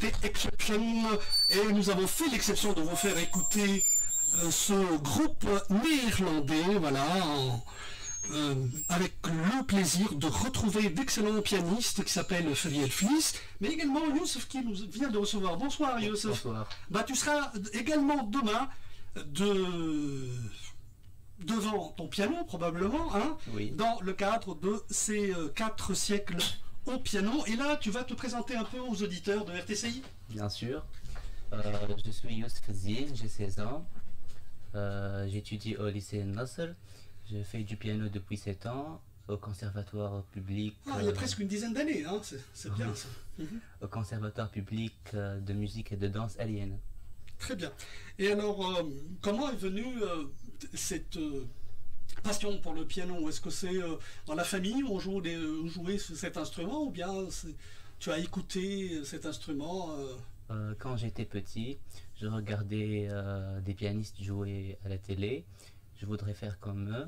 c'était Exception, et nous avons fait l'exception de vous faire écouter ce groupe néerlandais, voilà, avec le plaisir de retrouver d'excellents pianistes qui s'appellent Feriel Fliss, mais également Youssef qui nous vient de recevoir. Bonsoir Youssef. Bonsoir. Bah, tu seras également demain devant ton piano probablement, hein, Oui. dans le cadre de ces 4 siècles au piano. Et là, tu vas te présenter un peu aux auditeurs de RTCI. Bien sûr. Je suis Youssef Zine, j'ai 16 ans. J'étudie au lycée Nasser. Je fais du piano depuis 7 ans au conservatoire public. Ah, il y a presque une dizaine d'années, hein, c'est bien ça. Au conservatoire public de musique et de danse alien. Très bien. Et alors, comment est venue cette passion pour le piano? Est-ce que c'est dans la famille où on jouait cet instrument, ou bien tu as écouté cet instrument Quand j'étais petit, je regardais des pianistes jouer à la télé. Je voudrais faire comme eux.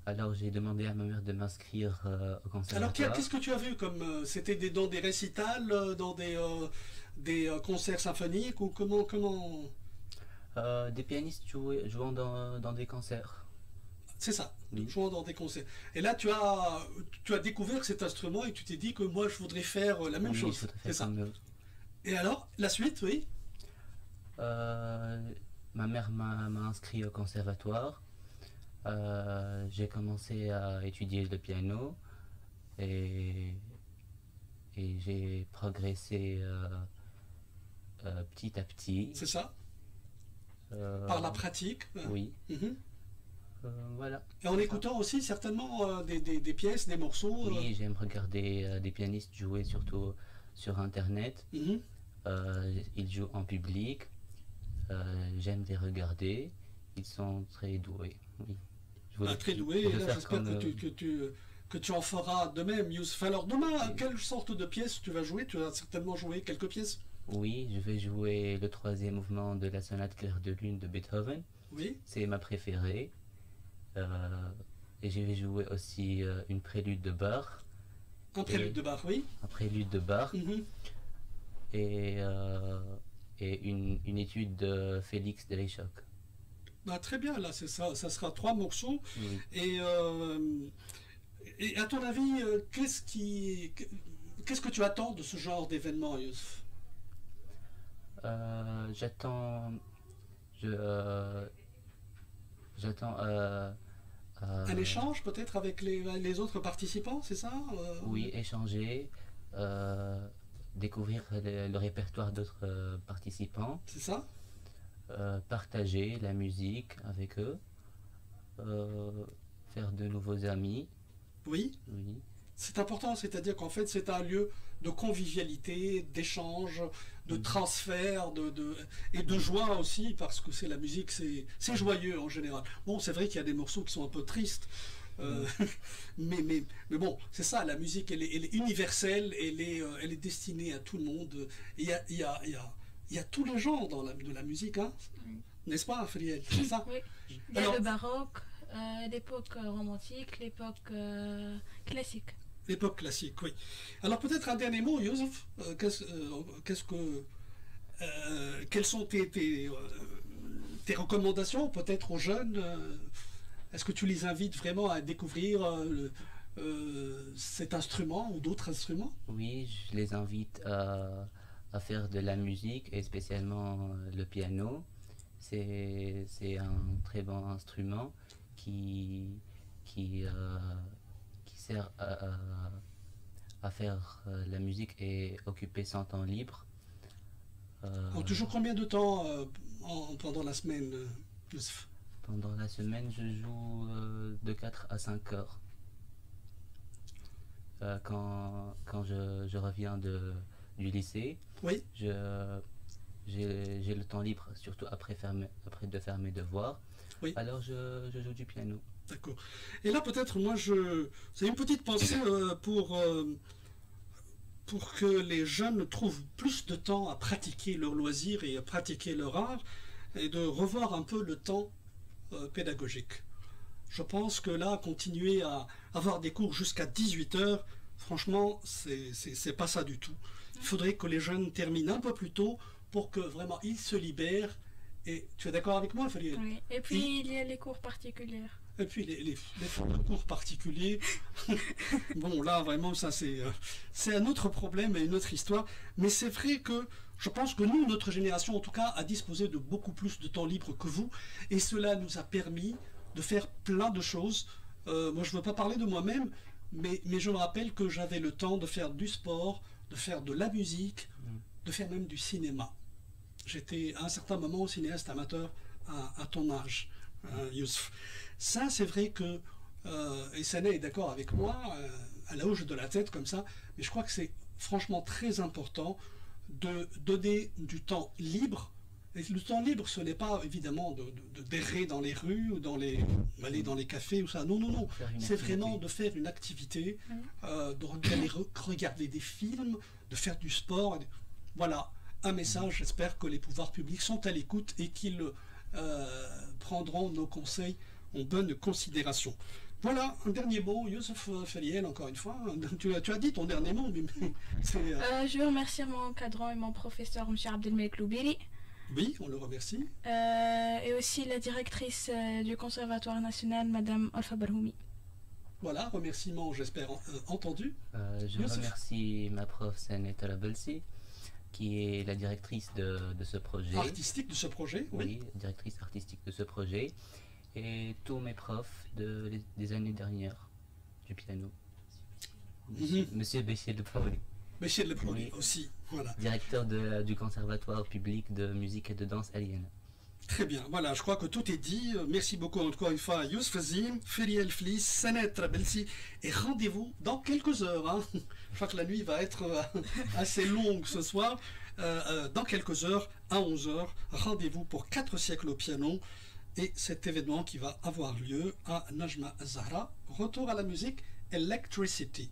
Alors j'ai demandé à ma mère de m'inscrire au conservatoire. Alors qu'est-ce que tu as vu comme c'était dans des récitals, dans des concerts symphoniques, ou comment Des pianistes jouant dans des concerts. C'est ça, Oui. jouant dans des concerts. Et là tu as découvert cet instrument et tu t'es dit que moi je voudrais faire la même Oui, chose. je voudrais C'est faire ça. comme eux. Et alors, la suite, oui. Ma mère m'a inscrit au conservatoire. J'ai commencé à étudier le piano et j'ai progressé petit à petit. C'est ça. Par la pratique. Oui. Mhm. Voilà. Et en écoutant aussi certainement des pièces, des morceaux. Oui, j'aime regarder des pianistes jouer, surtout sur Internet. Mhm. Ils jouent en public. J'aime les regarder. Ils sont très doués. Oui. Très doué. Et là, j'espère que tu en feras de même, Youssef. Alors demain, quelle sorte de pièces tu vas jouer? Tu vas certainement jouer quelques pièces. Oui, je vais jouer le 3e mouvement de la sonate clair de lune de Beethoven. Oui. C'est ma préférée. Et je vais jouer aussi une prélude de Bach. Un prélude de Bach, oui. Un prélude de Bach. Mhm. Et une étude de Félix Deléchoc. Bah, très bien, là, c'est ça. Ça sera 3 morceaux. Oui. Et à ton avis, qu'est-ce que tu attends de ce genre d'événement, Youssef? J'attends Un échange peut-être avec les autres participants, c'est ça? oui, échanger, découvrir le répertoire d'autres participants, C'est ça? partager la musique avec eux, faire de nouveaux amis. Oui. Oui, C'est important, c'est-à-dire qu'en fait c'est un lieu de convivialité, d'échange, de transfert, et de joie aussi, parce que c'est la musique, c'est joyeux en général. Bon, c'est vrai qu'il y a des morceaux qui sont un peu tristes, mais bon, c'est ça, la musique, elle est universelle, elle est destinée à tout le monde. Et il y a tous les genres de la musique, hein, n'est-ce pas, Feriel? C'est ça? Oui. Il y a Alors, le baroque, l'époque romantique, l'époque classique. l'époque classique, oui. Alors peut-être un dernier mot, Youssef. Quelles sont tes recommandations peut-être aux jeunes? Est-ce que tu les invites vraiment à découvrir cet instrument ou d'autres instruments? oui, je les invite à faire de la musique et spécialement le piano. C'est un très bon instrument qui sert à faire la musique et occuper son temps libre. Toujours combien de temps pendant la semaine, Youssef? Pendant la semaine, je joue de 4 à 5 heures. Quand je reviens du lycée, Oui. j'ai le temps libre, surtout après de faire mes devoirs. Oui. Alors je joue du piano. D'accord. Et là, peut-être, moi, c'est une petite pensée pour que les jeunes trouvent plus de temps à pratiquer leur loisir et à pratiquer leur art, et de revoir un peu le temps pédagogique. Je pense que là, continuer à avoir des cours jusqu'à 18 heures, franchement, c'est pas ça du tout. Il faudrait que les jeunes terminent un peu plus tôt pour que vraiment ils se libèrent. Et tu es d'accord avec moi, Fariel? Oui. Et puis il y a les cours particuliers. Et puis les cours particuliers, bon là vraiment ça c'est un autre problème et une autre histoire, mais c'est vrai que je pense que nous, notre génération en tout cas, a disposé de beaucoup plus de temps libre que vous, et cela nous a permis de faire plein de choses. Moi je ne veux pas parler de moi-même, mais je me rappelle que j'avais le temps de faire du sport, de faire de la musique, de faire même du cinéma. J'étais à un certain moment cinéaste amateur à ton âge, Youssef. Ça, c'est vrai que, et Sana est d'accord avec moi, à la hoche de la tête comme ça, mais je crois que c'est franchement très important de donner du temps libre. Et le temps libre, ce n'est pas évidemment d'errer dans les rues ou aller dans les cafés ou ça. Non, non, non. C'est vraiment de faire une activité, de regarder des films, de faire du sport. Voilà, un message. J'espère que les pouvoirs publics sont à l'écoute et qu'ils prendront nos conseils en bonne considération. Voilà, un dernier mot, Youssef Fariel, encore une fois. Tu as dit ton dernier mot, mais je veux remercier mon encadrant et mon professeur, M. Abdelmek Loubiri. Oui, on le remercie. Et aussi la directrice du Conservatoire national, Madame Alfa Barhoumi. Voilà, remerciement, j'espère, entendu. Je remercie ma prof Sanet Alabelsi, qui est la directrice de ce projet. Artistique de ce projet, oui. Oui, directrice artistique de ce projet. Et tous mes profs des années dernières du piano. Monsieur Béchier de Paoli. Béchier de Paoli aussi, voilà. Directeur du Conservatoire public de musique et de danse Alienne. Très bien, voilà, je crois que tout est dit. Merci beaucoup encore une fois à Youssef Fazim, Fariel Fliss, Sanet Rabelsi, et rendez-vous dans quelques heures. Hein. Je crois que la nuit va être assez longue ce soir. Dans quelques heures, à 11h, rendez-vous pour 4 siècles au piano. Et cet événement qui va avoir lieu à Najma Zahra, retour à la musique Electricity.